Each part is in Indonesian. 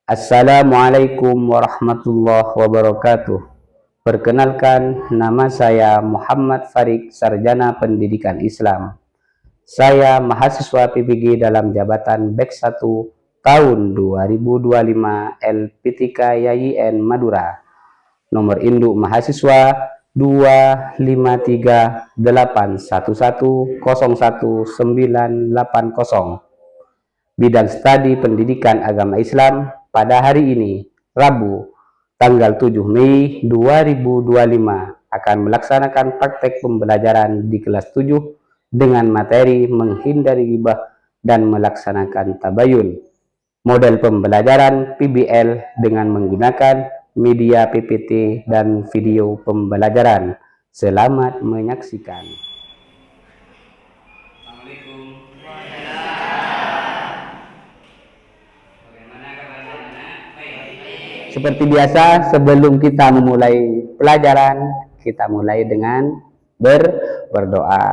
Assalamualaikum warahmatullahi wabarakatuh. Perkenalkan, nama saya Muhammad Farid, Sarjana Pendidikan Islam. Saya mahasiswa PPG dalam jabatan BEK 1 tahun 2025 LPTK YIN Madura. Nomor induk mahasiswa 25381101980. Bidang studi pendidikan agama Islam. Pada hari ini, Rabu, tanggal 7 Mei 2025, akan melaksanakan praktek pembelajaran di kelas 7 dengan materi menghindari ghibah dan melaksanakan tabayun. Model pembelajaran PBL dengan menggunakan media PPT dan video pembelajaran. Selamat menyaksikan. Seperti biasa, sebelum kita memulai pelajaran, kita mulai dengan berdoa.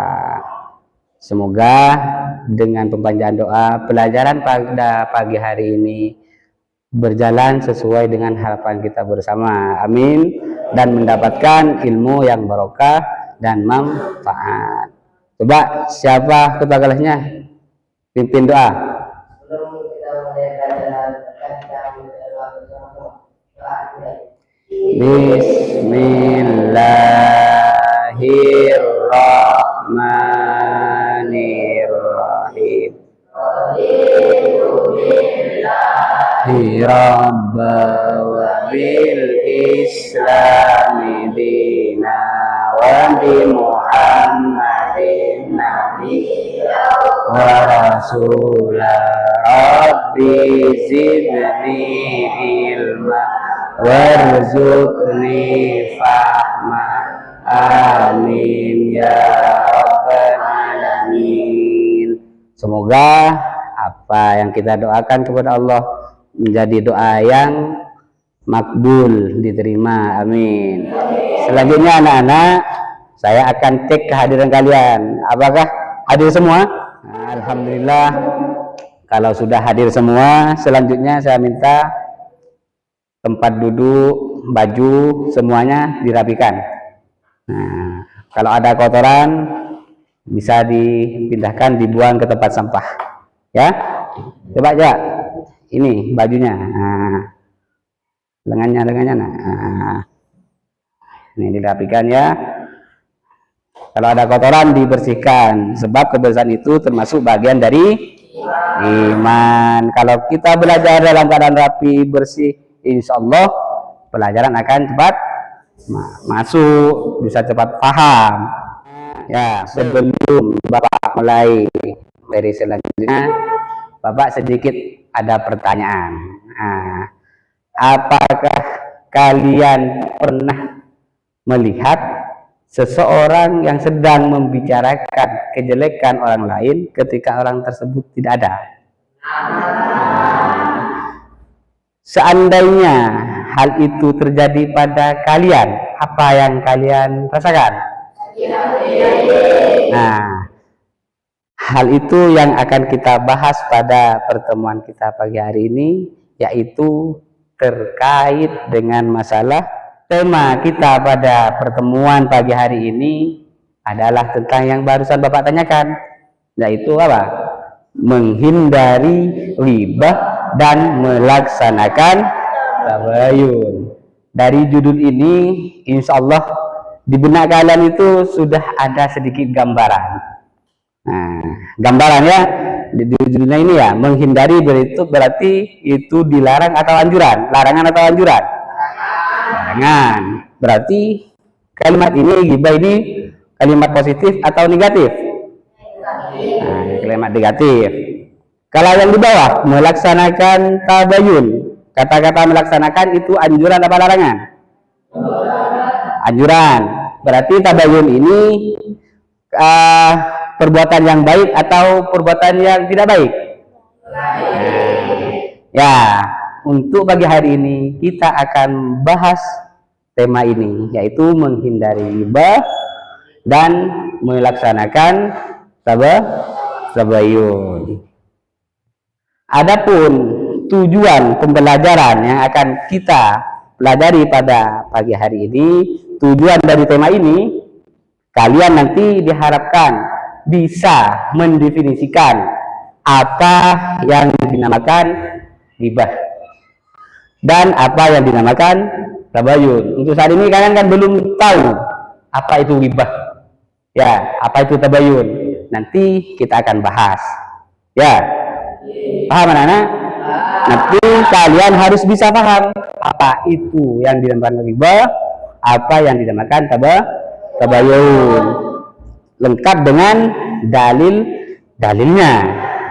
Semoga dengan pembacaan doa, pelajaran pada pagi hari ini berjalan sesuai dengan harapan kita bersama. Amin. Dan mendapatkan ilmu yang barokah dan manfaat. Coba siapa ketua kelasnya? Pimpin doa. Bismillahirrahmanirrahim. Rabba wa bil islami dina wa bi Muhammadin nabiyya wa rasula rabbi zidni ilma warzuqni fahma amin ya rabbal alamin. Semoga apa yang kita doakan kepada Allah menjadi doa yang makbul, diterima. Amin. Selanjutnya anak-anak, saya akan cek kehadiran kalian. Apakah hadir semua? Alhamdulillah. Kalau sudah hadir semua, selanjutnya saya minta tempat duduk, baju, semuanya dirapikan. Nah, kalau ada kotoran bisa dipindahkan, dibuang ke tempat sampah. Ya, coba aja. Ini bajunya, nah, lengannya, nah, ini dirapikan ya. Kalau ada kotoran dibersihkan, sebab kebersihan itu termasuk bagian dari iman. Kalau kita belajar dalam keadaan rapi, bersih, insya Allah pelajaran akan cepat masuk, bisa cepat paham. Ya, sebelum Bapak mulai dari selanjutnya, Bapak sedikit ada pertanyaan. Nah, apakah kalian pernah melihat seseorang yang sedang membicarakan kejelekan orang lain ketika orang tersebut tidak ada? Seandainya hal itu terjadi pada kalian, apa yang kalian rasakan? Nah, hal itu yang akan kita bahas pada pertemuan kita pagi hari ini, yaitu terkait dengan masalah tema kita pada pertemuan pagi hari ini adalah tentang yang barusan Bapak tanyakan, yaitu apa? Menghindari ghibah dan melaksanakan tabayun. Dari judul ini, insya Allah di benak kalian itu sudah ada sedikit gambaran. Nah, gambarannya di judulnya ini ya, menghindari berarti itu dilarang atau anjuran? Larangan atau anjuran? Larangan. Berarti kalimat ini, ghibah ini kalimat positif atau negatif? Nah, kalimat negatif. Kalau yang di bawah, melaksanakan tabayun, kata-kata melaksanakan itu anjuran apa larangan? Anjuran. Berarti tabayun ini perbuatan yang baik atau perbuatan yang tidak baik? Ya, untuk pagi hari ini kita akan bahas tema ini, yaitu menghindari ghibah dan melaksanakan tabayun. Adapun tujuan pembelajaran yang akan kita pelajari pada pagi hari ini, tujuan dari tema ini, kalian nanti diharapkan bisa mendefinisikan apa yang dinamakan ghibah dan apa yang dinamakan tabayun. Untuk saat ini kalian kan belum tahu apa itu ghibah, ya, apa itu tabayun. Nanti kita akan bahas, ya. Paham anak-anak? Nanti kalian harus bisa paham apa itu yang dinamakan ghibah, apa yang dinamakan tabayun, lengkap dengan dalilnya.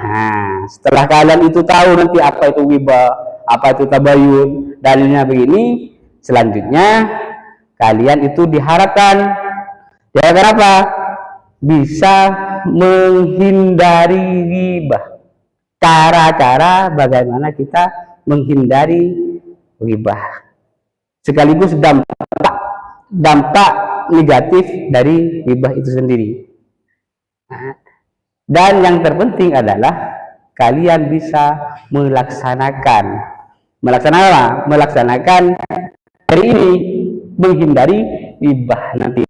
Nah, setelah kalian itu tahu nanti apa itu ghibah, apa itu tabayun, dalilnya begini, selanjutnya kalian itu diharapkan apa? Bisa menghindari ghibah. Cara-cara bagaimana kita menghindari ghibah, sekaligus dampak negatif dari ghibah itu sendiri. Dan yang terpenting adalah kalian bisa melaksanakan hari ini, menghindari ghibah nanti.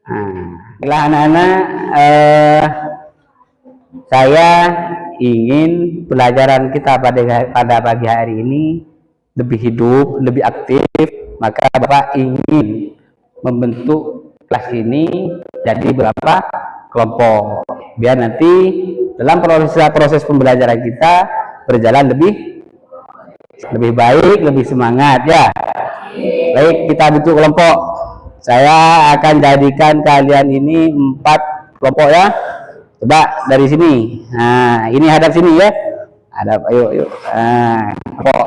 Nah, anak-anak, saya ingin pelajaran kita pada pagi hari ini lebih hidup, lebih aktif. Maka Bapak ingin membentuk kelas ini jadi beberapa kelompok, biar nanti dalam proses pembelajaran kita berjalan lebih baik, lebih semangat, ya. Baik, kita bentuk kelompok. Saya akan jadikan kalian ini 4 kelompok, ya. Coba dari sini. Nah, ini hadap sini, ya. Hadap, ayo. Nah, kelompok.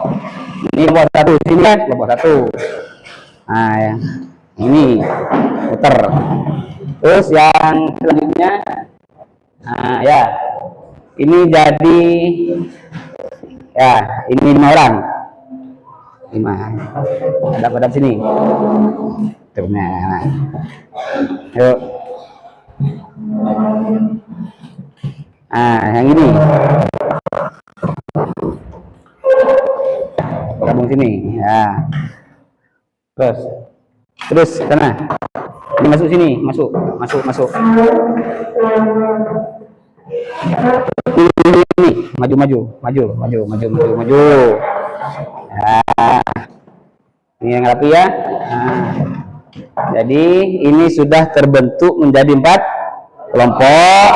Ini kelompok 1 sini, ya. Kelompok 1. Nah, ya. Ini putar. Terus yang selanjutnya, nah, ya. Ini jadi, ya, ini 5 orang. 5. Hadap sini. Nah, yuk. Nah, yang ini gabung sini, ya. Terus sana. Ini masuk sini, masuk. Ini, maju. Ya. Ini yang rapi, ya. Nah. Jadi ini sudah terbentuk menjadi 4 kelompok.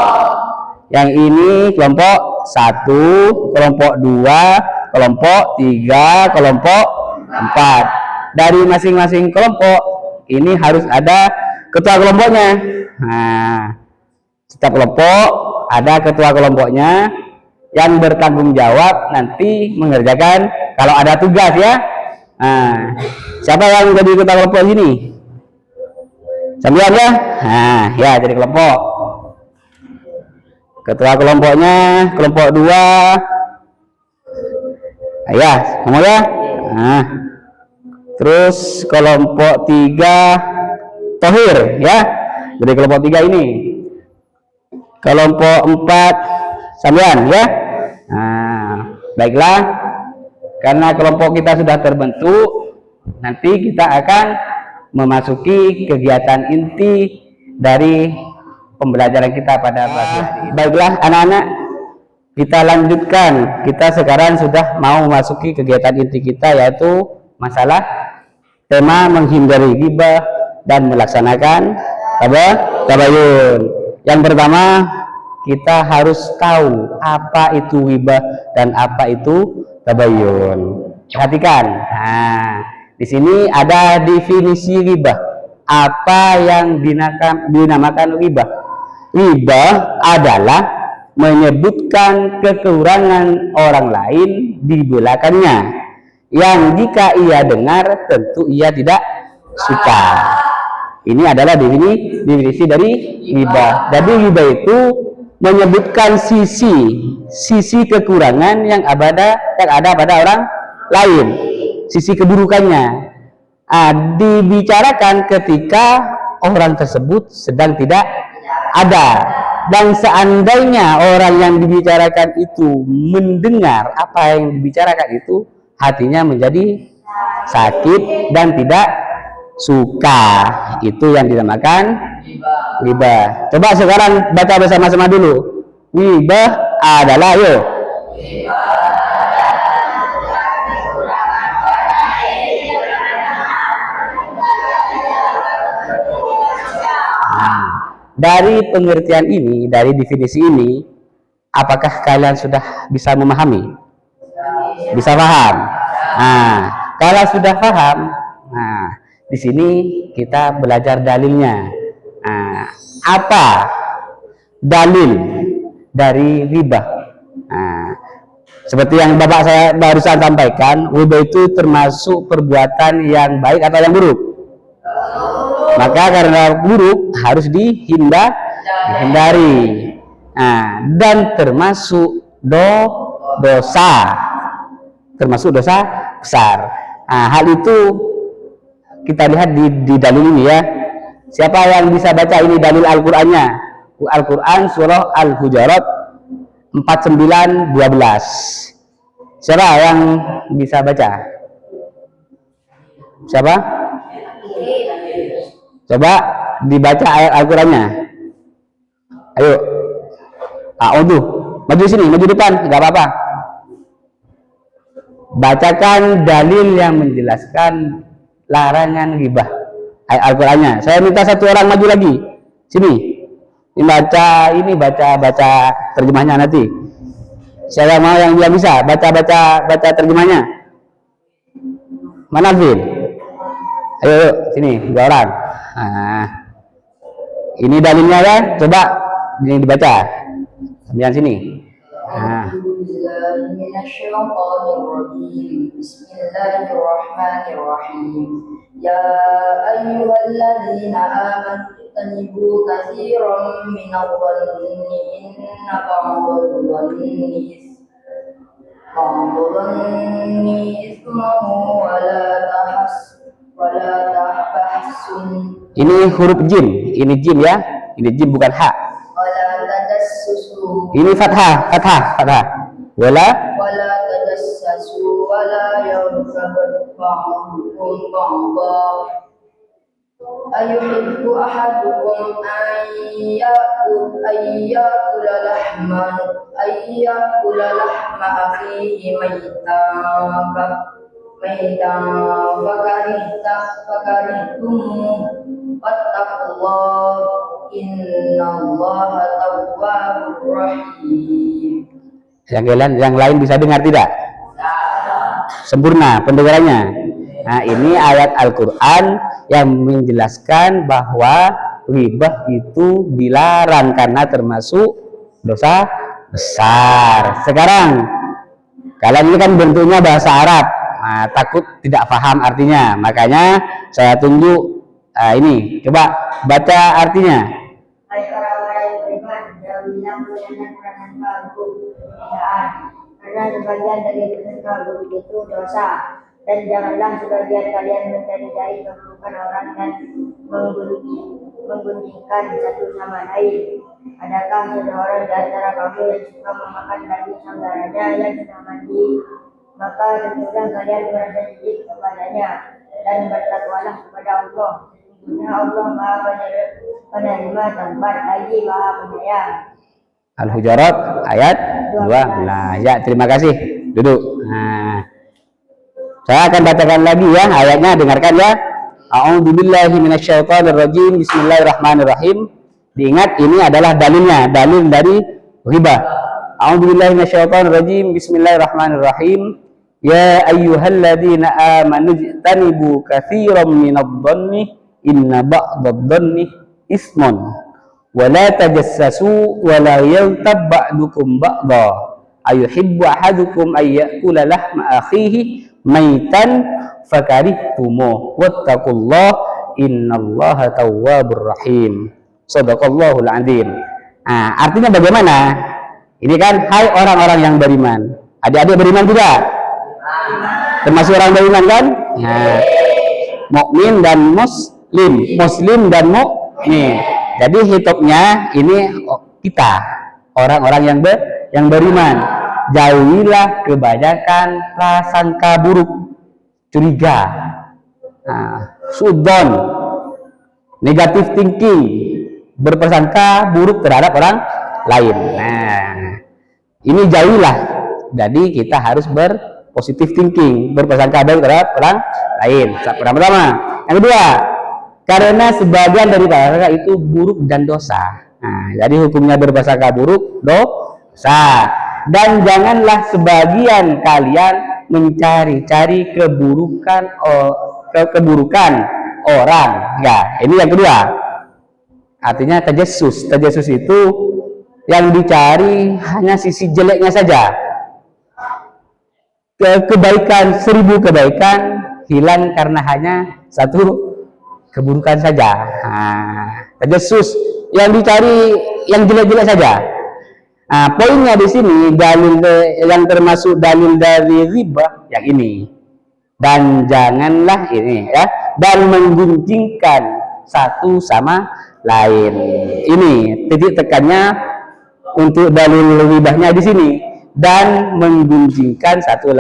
Yang ini kelompok 1, kelompok 2, kelompok 3, kelompok 4. Dari masing-masing kelompok ini harus ada ketua kelompoknya. Nah, setiap kelompok ada ketua kelompoknya yang bertanggung jawab nanti mengerjakan kalau ada tugas, ya. Nah, siapa yang jadi ketua kelompok ini? Sambil, ya. Nah, ya, jadi kelompok. Ketua kelompoknya kelompok 2. Ya, semua, ya. Nah, terus kelompok 3 Tohir, ya. Jadi kelompok 3 ini. Kelompok 4 Sambian, ya. Nah, baiklah. Karena kelompok kita sudah terbentuk, nanti kita akan memasuki kegiatan inti dari pembelajaran kita pada pagi hari ini. Baiklah anak-anak, kita lanjutkan. Kita sekarang sudah mau memasuki kegiatan inti kita, yaitu masalah tema menghindari ghibah dan melaksanakan tabayun. Yang pertama, kita harus tahu apa itu ghibah dan apa itu tabayun. Perhatikan. Nah, di sini ada definisi ghibah. Apa yang dinamakan ghibah? Ghibah adalah menyebutkan kekurangan orang lain di belakangnya, yang jika ia dengar tentu ia tidak suka. Ini adalah definisi dari ghibah. Jadi ghibah itu menyebutkan sisi kekurangan yang ada pada orang lain, sisi keburukannya. Dibicarakan ketika orang tersebut sedang tidak ada. Dan seandainya orang yang dibicarakan itu mendengar apa yang dibicarakan itu, hatinya menjadi sakit dan tidak suka. Itu yang dinamakan ghibah. Coba sekarang baca bersama-sama dulu. Ghibah adalah, yuk. Dari pengertian ini, dari definisi ini, apakah kalian sudah bisa memahami? Bisa paham? Nah, kalau sudah paham, nah, di sini kita belajar dalilnya. Nah, apa dalil dari ghibah? Nah, seperti yang Bapak saya barusan sampaikan, ghibah itu termasuk perbuatan yang baik atau yang buruk? Maka karena buruk harus dihindari. Nah, dan termasuk dosa besar. Nah, hal itu kita lihat di dalil ini ya. Siapa yang bisa baca ini dalil Al-Qur'annya? Al-Qur'an surah Al-Hujurat 49:12. Siapa yang bisa baca? Siapa? Coba dibaca ayat Al-Qur'annya. Ayo. A'udhu. Maju sini, maju depan, enggak apa-apa. Bacakan dalil yang menjelaskan larangan ghibah. Ayat Al-Qur'annya. Saya minta satu orang maju lagi. Sini. Baca terjemahnya nanti. Siapa mau yang dia bisa baca terjemahnya? Mana Fil? Ayo, sini, 2 orang. Nah, ini dalilnya ya, coba ini dibaca. Sambil sini. Nah. Bismillahirrahmanirrahim. Ya ayyuhalladzina amanu tanibu katsiran minadh-dhanni inna ba'dadh-dhanni ismun wa la tahassun. Ini huruf jim, ini jim ya, ini jim bukan ha. Ini fathah. Wala tajassasu wala yaghtab ba'dukum ba'dha. Ayuhibbu ahadukum ayyakula lahma akhihi maytan fakarihtum wattaqullah innallaha tawwabur rahim. Yang lain bisa dengar tidak? Sempurna pendengarannya. Nah, ini ayat Al-Qur'an yang menjelaskan bahwa ghibah itu dilarang karena termasuk dosa besar. Sekarang kalian ini kan bentuknya bahasa Arab. Nah, takut tidak paham artinya, makanya saya tunjuk. Ini coba baca artinya. Karena sebagian dari mereka itu dosa, dan janganlah sebagian kalian mencari-cari keburukan orang dan menggunjingkan satu sama lain. Adakah seseorang di antara kamu yang suka memakan daging saudaranya yang sudah mati? Maka tentulah kalian merasa jijik kepadanya dan bertakwalah kepada Allah. Sesungguhnya Allah Maha Penerima Taubat lagi Maha Penyayang. Al-Hujurat ayat 12. Ya, terima kasih. Duduk. Nah, saya akan bacakan lagi ya ayatnya, dengarkan ya. A'udzubillahi minasyaitonirrajim. Bismillahirrahmanirrahim. Diingat ini adalah dalilnya, dalil dari ghibah. A'udzubillahi minasyaitonirrajim. Bismillahirrahmanirrahim. Ya ayyuhalladzina amanu ijtanibu katsiran minadh-dhanni inna ba'dadh-dhanni ismun. Wa la tajassasu wa la yaghtab ba'dukum ba'dha. Ayuhibbu ahadukum ayyakula lahma akhihi maitan fakarihtumuh wattaqullah innallaha tawwabur rahim. Shadaqallahul adzim. Nah, artinya bagaimana? Ini kan hai orang-orang yang beriman. Adik-adik beriman juga? Termasuk orang beriman kan? Nah, mukmin dan muslim dan mukmin. Jadi hitopnya ini kita, orang-orang yang beriman. Jauhilah kebanyakan prasangka buruk, curiga, sudzon, negative thinking, berprasangka buruk terhadap orang lain. Nah, ini jauhilah. Jadi kita harus berpositif thinking, berprasangka baik terhadap orang lain. Pertama. Yang kedua, karena sebagian dari prasangka itu buruk dan dosa. Nah, jadi hukumnya berprasangka buruk, dosa. Dan janganlah sebagian kalian mencari-cari keburukan orang. Ya, ini yang kedua. Artinya tajassus. Tajassus itu yang dicari hanya sisi jeleknya saja. Kebaikan, 1000 kebaikan hilang karena hanya satu keburukan saja. Tajassus yang dicari yang jelek-jelek saja. Poinnya di sini dalil yang termasuk dalil dari riba yang ini. Dan janganlah ini ya, dan menggunjingkan satu sama lain. Ini titik tekannya untuk dalil ribahnya di sini, dan menggunjingkan satu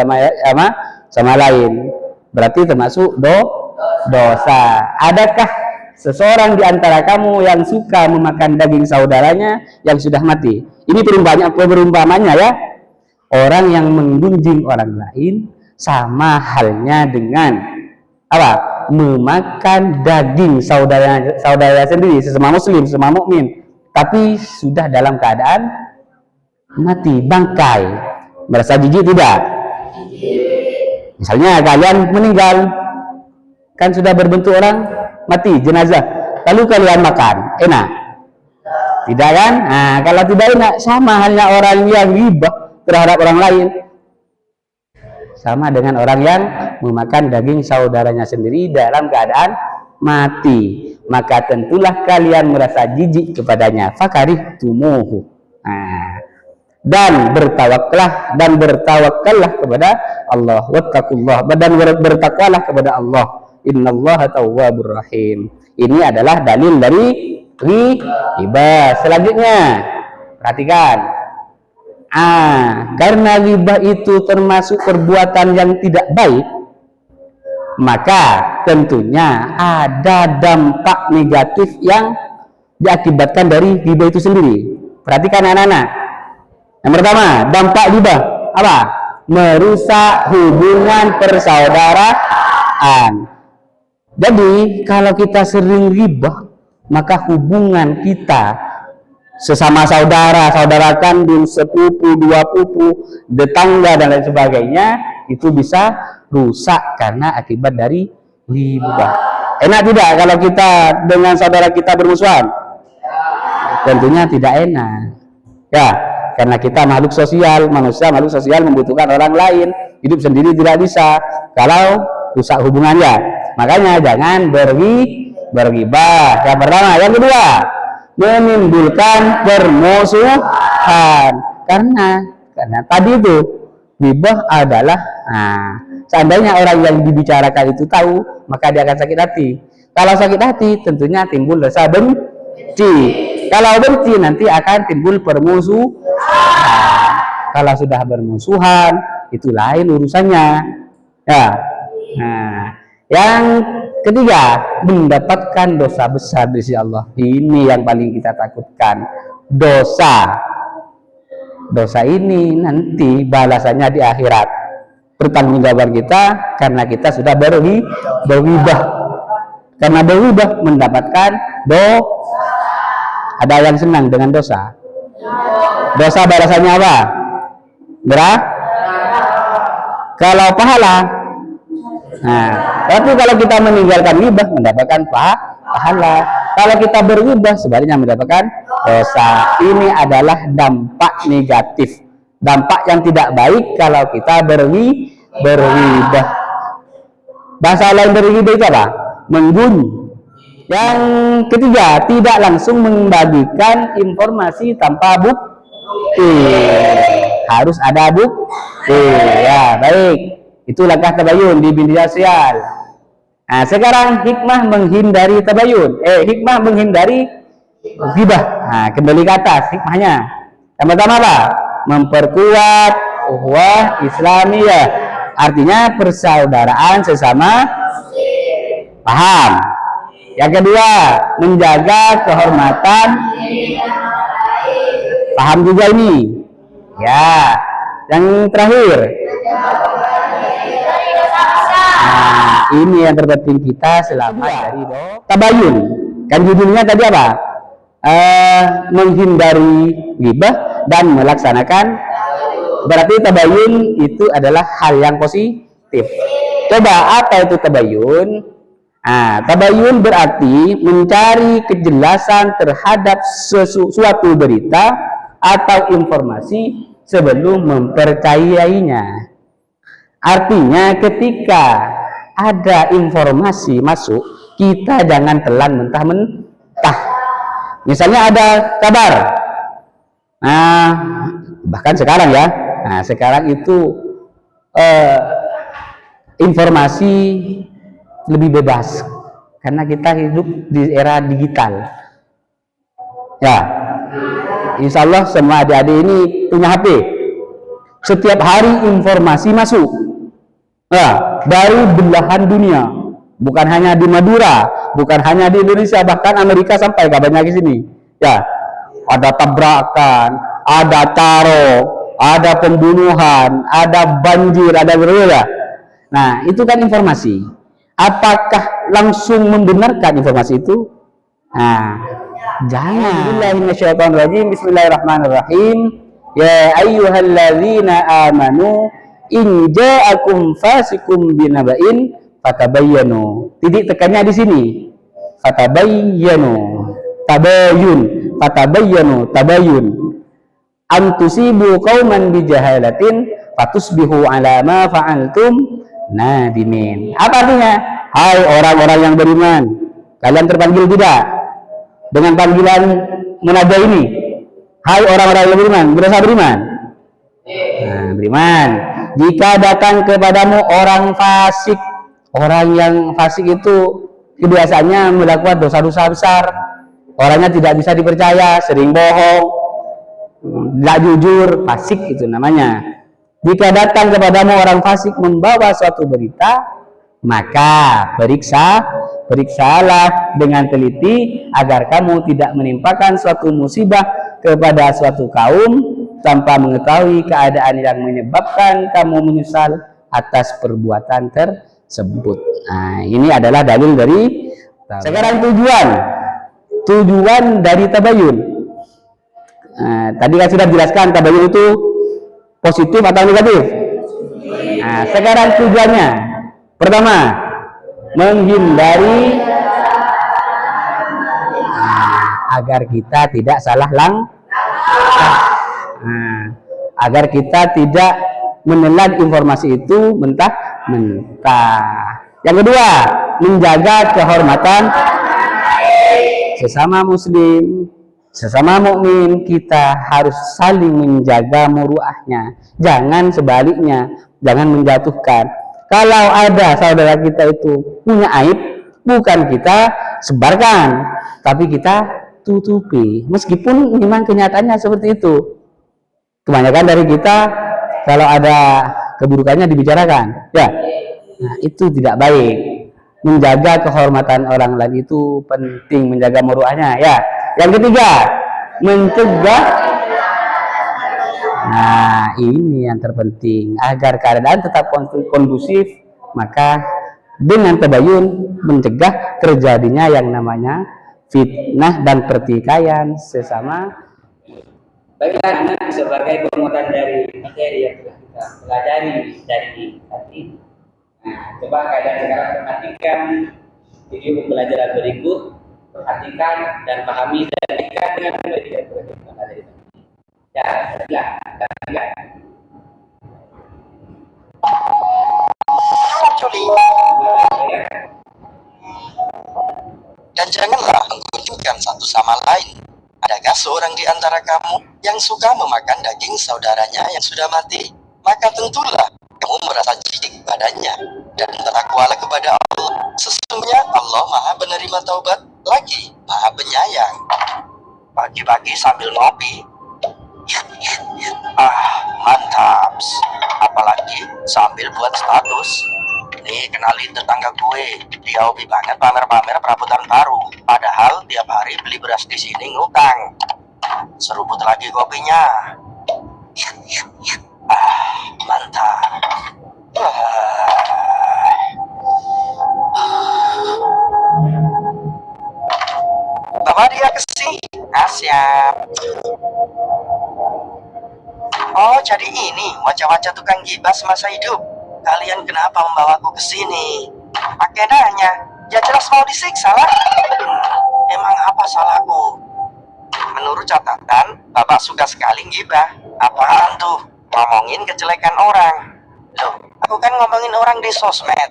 sama lain. Berarti termasuk dosa. Adakah seseorang di antara kamu yang suka memakan daging saudaranya yang sudah mati? Ini perumpamannya ya. Orang yang menggunjing orang lain sama halnya dengan apa? Memakan daging saudara sendiri, sesama muslim, sesama mukmin, tapi sudah dalam keadaan mati, bangkai. Merasa jijik tidak? Misalnya kalian meninggal, kan sudah berbentuk orang mati, jenazah, lalu kalian makan, enak? Tidak kan? Nah, kalau tidak enak, sama halnya orang yang ghibah terhadap orang lain, sama dengan orang yang memakan daging saudaranya sendiri dalam keadaan mati. Maka tentulah kalian merasa jijik kepadanya. Fakarih tumuhu. Dan bertawakkallah kepada Allah. Wattaqullah, dan bertakwalah kepada Allah. Innallaha tawwabur rahim. Ini adalah dalil dari riba. Selanjutnya, perhatikan. Karena riba itu termasuk perbuatan yang tidak baik, maka tentunya ada dampak negatif yang diakibatkan dari riba itu sendiri. Perhatikan anak-anak. Yang pertama, dampak riba apa? Merusak hubungan persaudaraan. Jadi kalau kita sering riba, maka hubungan kita sesama saudara kandung, sepupu, dua pupu, tetangga dan lain sebagainya itu bisa rusak karena akibat dari riba. Enak tidak kalau kita dengan saudara kita bermusuhan? Tentunya tidak enak. Ya, karena kita makhluk sosial, manusia makhluk sosial, membutuhkan orang lain. Hidup sendiri tidak bisa kalau rusak hubungannya. Makanya jangan berghibah. Yang pertama. Yang kedua, menimbulkan permusuhan. Karena tadi itu ghibah adalah seandainya orang yang dibicarakan itu tahu, maka dia akan sakit hati. Kalau sakit hati tentunya timbul rasa benci. Kalau benci nanti akan timbul permusuhan. Kalau sudah bermusuhan itu lain urusannya ya. Yang ketiga, mendapatkan dosa besar di sisi Allah. Ini yang paling kita takutkan. Dosa ini nanti balasannya di akhirat. Pertanggungjawaban kita karena kita sudah berghibah. Karena berghibah mendapatkan dosa. Ada yang senang dengan dosa? Dosa balasannya apa? Kalau pahala. Tapi kalau kita meninggalkan ghibah mendapatkan pahala. Kalau kita berghibah sebaliknya mendapatkan dosa. Ini adalah dampak negatif, dampak yang tidak baik kalau kita berghibah. Bahasa lain berghibah itu apa? Menggunjing. Yang ketiga, tidak langsung membagikan informasi tanpa bukti. Harus ada bukti. Ya, baik. Itu langkah tabayun di media sosial. Sekarang hikmah menghindari tabayun. Hikmah menghindari ghibah. Nah, kembali ke atas hikmahnya. Yang pertama apa? Memperkuat ukhuwah Islamiyah. Artinya persaudaraan sesama paham. Yang kedua, menjaga kehormatan. Paham juga ini. Ya. Yang terakhir. Nah, ini yang terpenting kita selamat dari tabayun. Kan judulnya tadi apa? Menghindari ghibah dan melaksanakan. Berarti tabayun itu adalah hal yang positif. Coba apa itu tabayun? Nah, tabayun berarti mencari kejelasan terhadap suatu berita atau informasi sebelum mempercayainya. Artinya ketika ada informasi masuk, kita jangan telan mentah-mentah. Misalnya ada kabar, nah bahkan sekarang ya, nah sekarang itu informasi lebih bebas karena kita hidup di era digital. Ya, insya Allah semua adik-adik ini punya HP. Setiap hari informasi masuk. Nah, dari belahan dunia, bukan hanya di Madura, bukan hanya di Indonesia, bahkan Amerika sampai kabarnya ke sini. Ya, ada tabrakan, ada teror, ada pembunuhan, ada banjir, ada berbeda. Nah, itu kan informasi. Apakah langsung membenarkan informasi itu? Nah, jangan. Bismillahirrahmanirrahim. Ya ayyuhalladzina amanu in ja'akum fasikum binaba'in fatabayyanu. Titik tekannya di sini. Fatabayyanu. Tabayun. Fatabayyanu. Tabayun. An tusibu qauman bijahalatin fatusbihu ala ma fa'altum nadimin. Apa artinya? Hai orang-orang yang beriman, kalian terpanggil tidak dengan panggilan munajat ini? Hai orang-orang yang beriman, berasa beriman? Nah, beriman. Jika datang kepadamu orang fasik, orang yang fasik itu kebiasaannya melakukan dosa-dosa besar, orangnya tidak bisa dipercaya, sering bohong, tidak jujur, fasik itu namanya. Jika datang kepadamu orang fasik membawa suatu berita, maka periksalah dengan teliti agar kamu tidak menimpakan suatu musibah kepada suatu kaum tanpa mengetahui keadaan yang menyebabkan kamu menyesal atas perbuatan tersebut. Nah, ini adalah dalil dari tabayun. Sekarang tujuan dari tabayun. Nah, tadi kan sudah dijelaskan tabayun itu positif atau negatif. Nah, sekarang tujuannya. Pertama, menghindari agar kita tidak salah langkah. Agar kita tidak menelan informasi itu mentah-mentah. Yang kedua, menjaga kehormatan sesama muslim, sesama mukmin. Kita harus saling menjaga muruahnya. Jangan sebaliknya, jangan menjatuhkan. Kalau ada saudara kita itu punya aib, bukan kita sebarkan, tapi kita tutupi. Meskipun memang kenyataannya seperti itu. Kebanyakan dari kita kalau ada keburukannya dibicarakan, ya. Nah, itu tidak baik. Menjaga kehormatan orang lain itu penting, menjaga muruahnya, ya. Yang ketiga, mencegah. Nah, ini yang terpenting agar keadaan tetap kondusif, maka dengan tabayun mencegah terjadinya yang namanya fitnah dan pertikaian sesama. Baiklah, anak sebagai penguatan dari materi yang telah kita pelajari dari tadi. Nah, coba kalian sekarang perhatikan video pembelajaran berikut, perhatikan dan pahami dan ikan dengan baik. Ya, sudah. Dan janganlah menggunjingkan satu sama lain. Adakah seorang di antara kamu yang suka memakan daging saudaranya yang sudah mati? Maka tentulah kamu merasa jijik padanya dan bertakwalah kepada Allah. Sesungguhnya Allah Maha penerima taubat lagi Maha penyayang. pagi-pagi sambil ngopi. Mantap. Apalagi sambil buat status. Nih, kenalin tetangga gue. Dia hobi banget pamer-pamer perabotan baru. Padahal tiap hari beli beras di sini ngutang. Seruput lagi kopinya. Mantap. Bawa dia ke sini. Siap. Oh, jadi ini wajah-wajah tukang gibah semasa hidup. Kalian kenapa membawaku ke sini? Pakai nanya. Ya jelas mau disiksa lah. Emang apa salahku? Menurut catatan, Bapak suka sekali gibah. Apaan tuh? Ngomongin kejelekan orang. Loh, aku kan ngomongin orang di sosmed.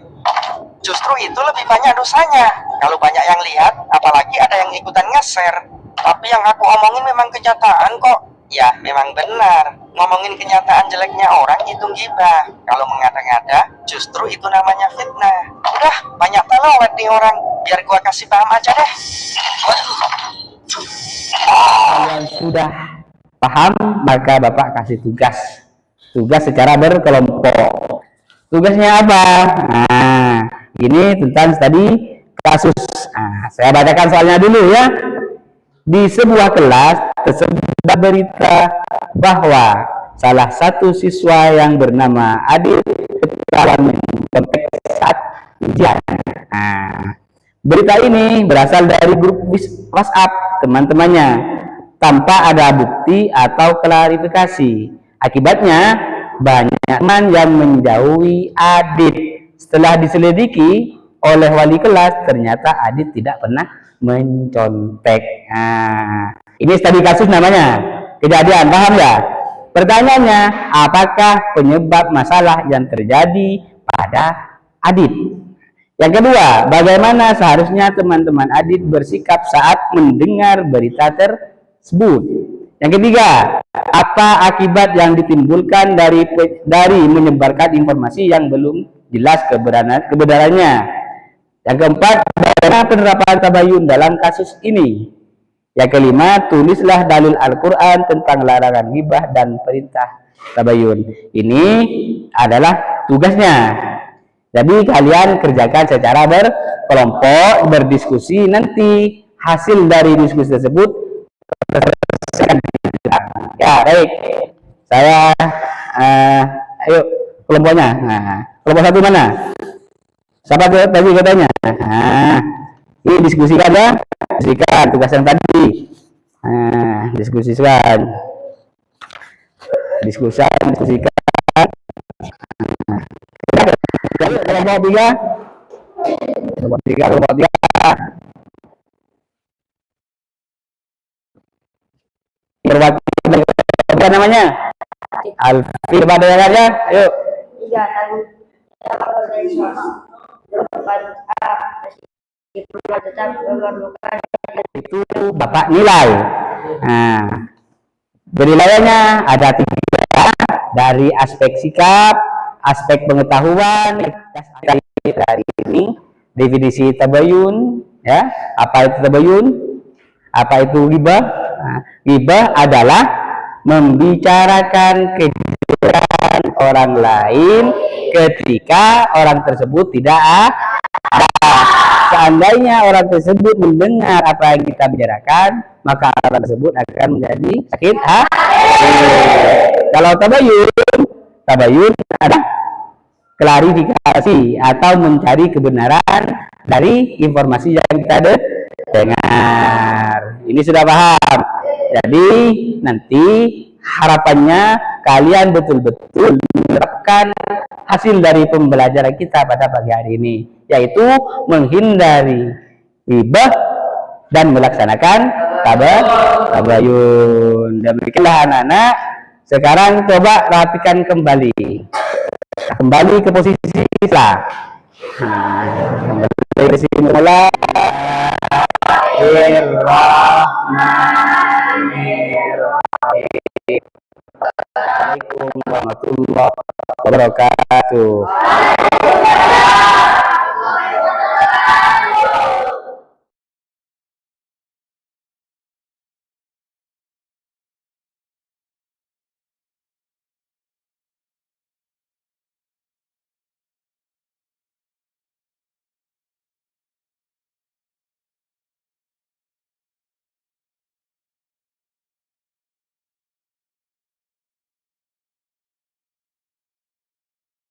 Justru itu lebih banyak dosanya. Kalau banyak yang lihat, apalagi ada yang ikutan nge-share. Tapi yang aku omongin memang kenyataan kok. Ya, memang benar. Ngomongin kenyataan jeleknya orang itu gibah. Kalau mengada-ngada, justru itu namanya fitnah. Udah, banyak telawat nih orang. Biar gua kasih paham aja deh. Waduh. Kalian sudah paham, maka Bapak kasih tugas. Tugas secara berkelompok. Tugasnya apa? Nah, ini tentang tadi kasus. Nah, saya bacakan soalnya dulu ya. Di sebuah kelas tersebar berita bahwa salah satu siswa yang bernama Adit ketahuan mencontek saat ujian. Nah, berita ini berasal dari grup WhatsApp teman-temannya tanpa ada bukti atau klarifikasi. Akibatnya banyak teman yang menjauhi Adit. Setelah diselidiki oleh wali kelas, ternyata Adit tidak pernah mencontek. Nah, ini studi kasus namanya. Kejadian, paham ya? Pertanyaannya, apakah penyebab masalah yang terjadi pada Adit? Yang kedua, bagaimana seharusnya teman-teman Adit bersikap saat mendengar berita tersebut? Yang ketiga, apa akibat yang ditimbulkan dari menyebarkan informasi yang belum jelas kebenarannya? Yang keempat, bagaimana penerapan tabayun dalam kasus ini? Yang kelima, tulislah dalil Al-Quran tentang larangan ghibah dan perintah tabayun. Ini adalah tugasnya. Jadi kalian kerjakan secara berkelompok, berdiskusi. Nanti hasil dari diskusi tersebut ya baik. Saya ayo kelompoknya. Nah, kelompok satu mana? Siapa tadi katanya? Nah, ini diskusikan ya. Diskusikan tugas yang tadi. Nah, diskusikan. Diskusikan. Kelompok tiga. Kelompok tiga. Apa namanya? Alfir Badayanya. Ayo. Tiga, itu Bapak nilai. Nah, penilaiannya ada tiga, dari aspek sikap, aspek pengetahuan. Dari ini definisi tabayun, ya. Apa itu tabayun? Apa itu ghibah? Nah, ghibah adalah membicarakan kejelekan orang lain ketika orang tersebut tidak ada. Seandainya orang tersebut mendengar apa yang kita bicarakan, maka orang tersebut akan menjadi sakit hati. Kalau tabayun ada klarifikasi atau mencari kebenaran dari informasi yang kita dengar. Ini sudah paham. Jadi nanti harapannya kalian betul-betul menerapkan hasil dari pembelajaran kita pada pagi hari ini, yaitu menghindari ghibah dan melaksanakan tabayun. Demikianlah anak-anak. Sekarang coba perhatikan kembali ke posisi lah. Kembali ke sini mulai. Assalamualaikum warahmatullahi wabarakatuh.